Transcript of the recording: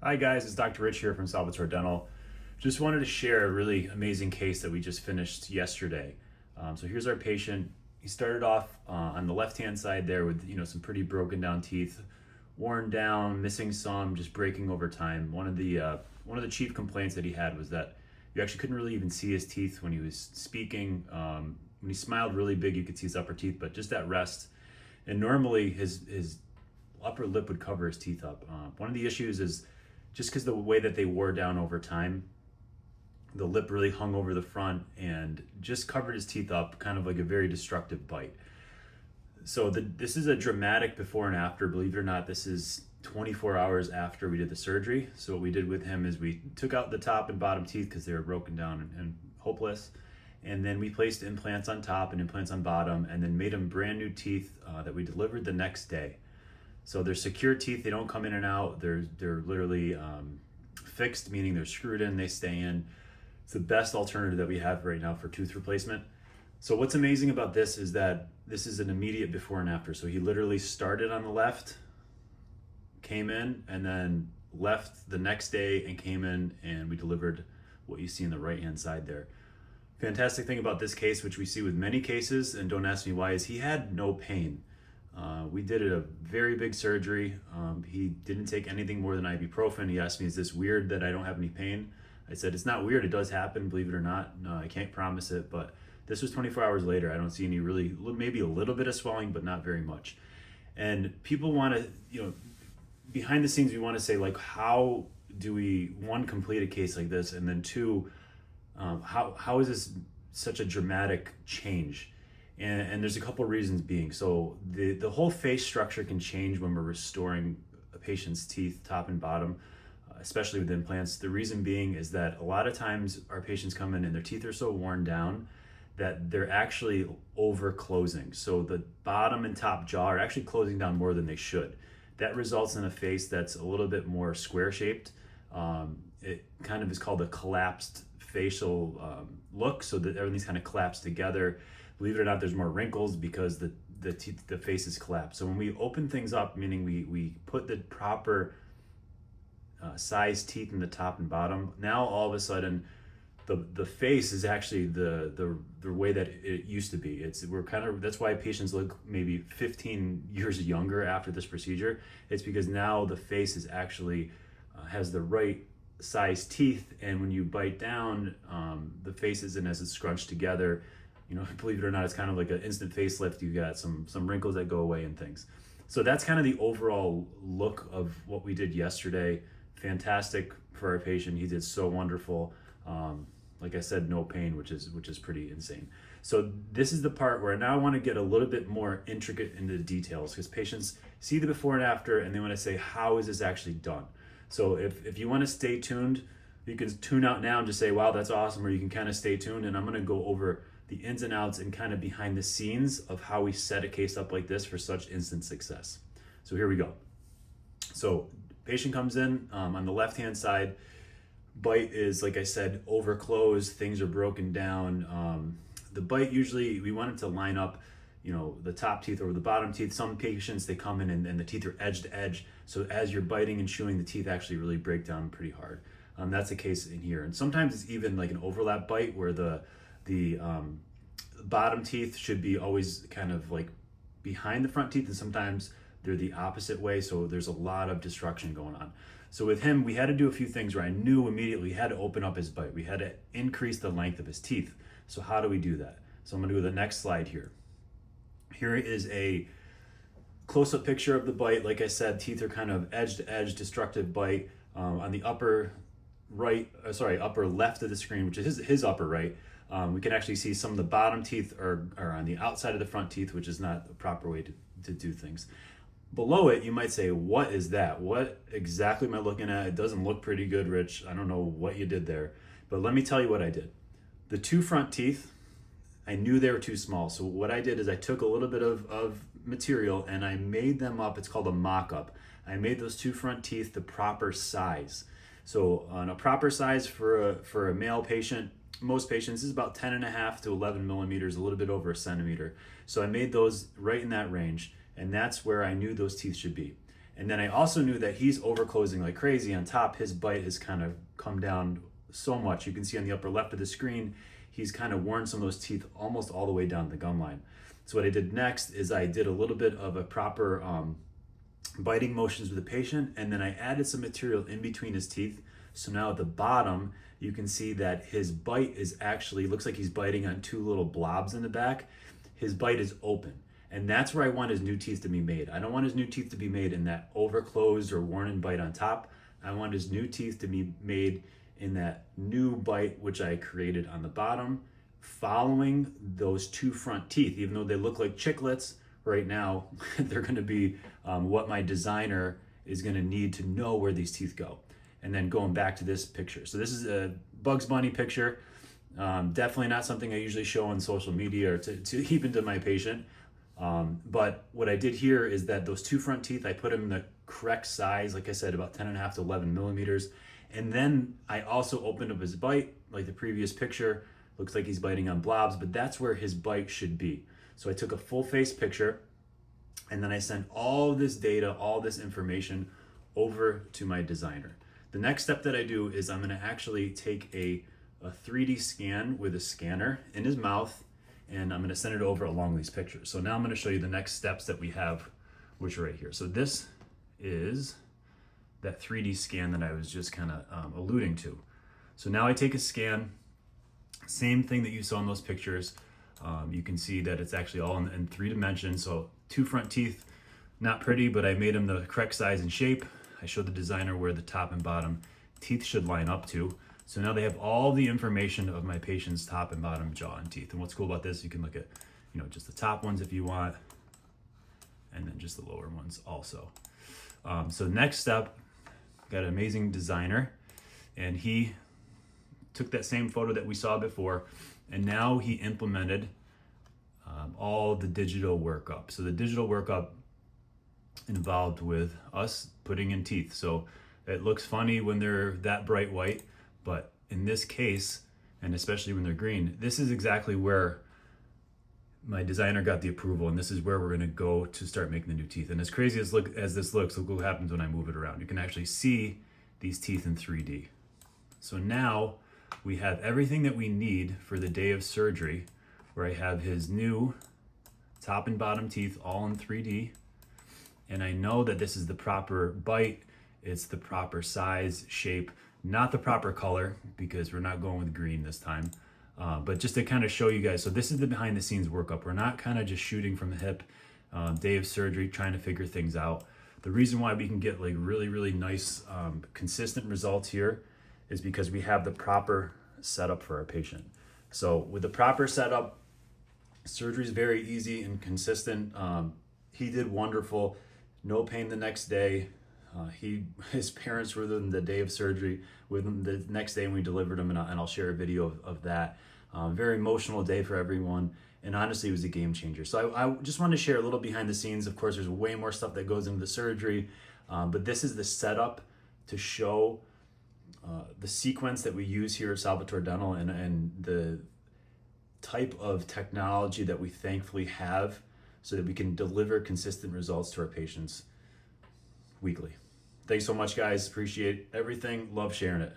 Hi guys, it's Dr. Rich here from Salvatore Dental. Just wanted to share a really amazing case that we just finished yesterday. So here's our patient. He started off on the left-hand side there with some pretty broken down teeth, worn down, missing some, just breaking over time. One of the chief complaints that he had was that you actually couldn't really even see his teeth when he was speaking. When he smiled really big, you could see his upper teeth, but just at rest. And normally his upper lip would cover his teeth up. One of the issues is just because the way that they wore down over time, the lip really hung over the front and just covered his teeth up, kind of like a very destructive bite. So this is a dramatic before and after. Believe it or not, this is 24 hours after we did the surgery. So what we did with him is we took out the top and bottom teeth because they were broken down and hopeless. And then we placed implants on top and implants on bottom, and then made him brand new teeth that we delivered the next day. So they're secure teeth. They don't come in and out. They're literally fixed, meaning they're screwed in. They stay in. It's the best alternative that we have right now for tooth replacement. So what's amazing about this is that this is an immediate before and after. So he literally started on the left, came in, and then left the next day and came in, and we delivered what you see in the right-hand side there. Fantastic thing about this case, which we see with many cases, and don't ask me why, is he had no pain. We did a very big surgery. He didn't take anything more than ibuprofen. He asked me, is this weird that I don't have any pain? I said, it's not weird. It does happen, believe it or not. No, I can't promise it, but this was 24 hours later. I don't see any really, maybe a little bit of swelling, but not very much. And people want to, behind the scenes, we want to say, like, how do we, one, complete a case like this? And then two, how is this such a dramatic change? And there's a couple reasons being. So the whole face structure can change when we're restoring a patient's teeth, top and bottom, especially with implants. The reason being is that a lot of times our patients come in and their teeth are so worn down that they're actually over closing. So the bottom and top jaw are actually closing down more than they should. That results in a face that's a little bit more square shaped. It kind of is called a collapsed facial look, so that everything's kind of collapsed together. Believe it or not, there's more wrinkles because the face is collapsed. So when we open things up, meaning we put the proper size teeth in the top and bottom, now all of a sudden the face is actually the way that it used to be. That's why patients look maybe 15 years younger after this procedure. It's because now the face is actually has the right size teeth, and when you bite down, the face isn't as it's scrunched together. Believe it or not, it's kind of like an instant facelift. You got some wrinkles that go away and things. So that's kind of the overall look of what we did yesterday. Fantastic for our patient. He did so wonderful. Like I said, no pain, which is pretty insane. So this is the part where now I want to get a little bit more intricate into the details, because patients see the before and after and they want to say, how is this actually done? So if you want to stay tuned, you can tune out now and just say, wow, that's awesome, or you can kind of stay tuned, and I'm going to go over the ins and outs and kind of behind the scenes of how we set a case up like this for such instant success. So here we go. So patient comes in on the left-hand side. Bite is, like I said, over closed. Things are broken down. The bite, usually we want it to line up, the top teeth over the bottom teeth. Some patients, they come in and the teeth are edge to edge. So as you're biting and chewing, the teeth actually really break down pretty hard. That's the case in here. And sometimes it's even like an overlap bite where the bottom teeth should be always kind of like behind the front teeth, and sometimes they're the opposite way. So there's a lot of destruction going on. So with him, we had to do a few things where I knew immediately we had to open up his bite. We had to increase the length of his teeth. So how do we do that? So I'm going to go to the next slide here. Here is a close-up picture of the bite. Like I said, teeth are kind of edge to edge, destructive bite. On the upper left of the screen, which is his upper right, we can actually see some of the bottom teeth are on the outside of the front teeth, which is not the proper way to do things. Below it, you might say, what is that? What exactly am I looking at? It doesn't look pretty good, Rich. I don't know what you did there. But let me tell you what I did. The two front teeth, I knew they were too small. So what I did is I took a little bit of material and I made them up. It's called a mock-up. I made those two front teeth the proper size. So on a proper size for a male patient, most patients is about 10.5 to 11 millimeters, a little bit over a centimeter. So I made those right in that range, and that's where I knew those teeth should be. And then I also knew that he's overclosing like crazy on top. His bite has kind of come down so much. You can see on the upper left of the screen, he's kind of worn some of those teeth almost all the way down the gum line. So what I did next is I did a little bit of a proper biting motions with the patient, and then I added some material in between his teeth. So now at the bottom, you can see that his bite is actually, looks like he's biting on two little blobs in the back. His bite is open. And that's where I want his new teeth to be made. I don't want his new teeth to be made in that overclosed or worn in bite on top. I want his new teeth to be made in that new bite, which I created on the bottom, following those two front teeth. Even though they look like chiclets right now, they're gonna be what my designer is gonna need to know where these teeth go. And then going back to this picture. So this is a Bugs Bunny picture. Definitely not something I usually show on social media or to even to my patient. But what I did here is that those two front teeth, I put them in the correct size, like I said, about 10.5 to 11 millimeters. And then I also opened up his bite, like the previous picture. Looks like he's biting on blobs, but that's where his bite should be. So I took a full face picture, and then I sent all this data, all this information over to my designer. The next step that I do is I'm gonna actually take a 3D scan with a scanner in his mouth, and I'm gonna send it over along these pictures. So now I'm gonna show you the next steps that we have, which are right here. So this is that 3D scan that I was just kind of alluding to. So now I take a scan, same thing that you saw in those pictures. You can see that it's actually all in 3 dimensions. So two front teeth, not pretty, but I made them the correct size and shape. I showed the designer where the top and bottom teeth should line up to. So now they have all the information of my patient's top and bottom jaw and teeth. And what's cool about this, you can look at, just the top ones if you want, and then just the lower ones also. So next step, got an amazing designer, and he took that same photo that we saw before, and now he implemented all the digital workup. So the digital workup involved with us putting in teeth. So it looks funny when they're that bright white, but in this case, and especially when they're green, this is exactly where my designer got the approval, and this is where we're gonna go to start making the new teeth. And as crazy as this looks, look what happens when I move it around. You can actually see these teeth in 3D. So now we have everything that we need for the day of surgery, where I have his new top and bottom teeth all in 3D. And I know that this is the proper bite, it's the proper size, shape, not the proper color, because we're not going with green this time. But just to kind of show you guys, so this is the behind the scenes workup. We're not kind of just shooting from the hip, day of surgery, trying to figure things out. The reason why we can get like really, really nice, consistent results here is because we have the proper setup for our patient. So with the proper setup, surgery is very easy and consistent. He did wonderful, no pain the next day. His parents were in the day of surgery with him the next day, and we delivered him, and I'll share a video of that. Very emotional day for everyone, and honestly, it was a game changer. So I just wanted to share a little behind the scenes. Of course, there's way more stuff that goes into the surgery, but this is the setup to show the sequence that we use here at Salvatore Dental, and the type of technology that we thankfully have so that we can deliver consistent results to our patients weekly. Thanks so much, guys. Appreciate everything. Love sharing it.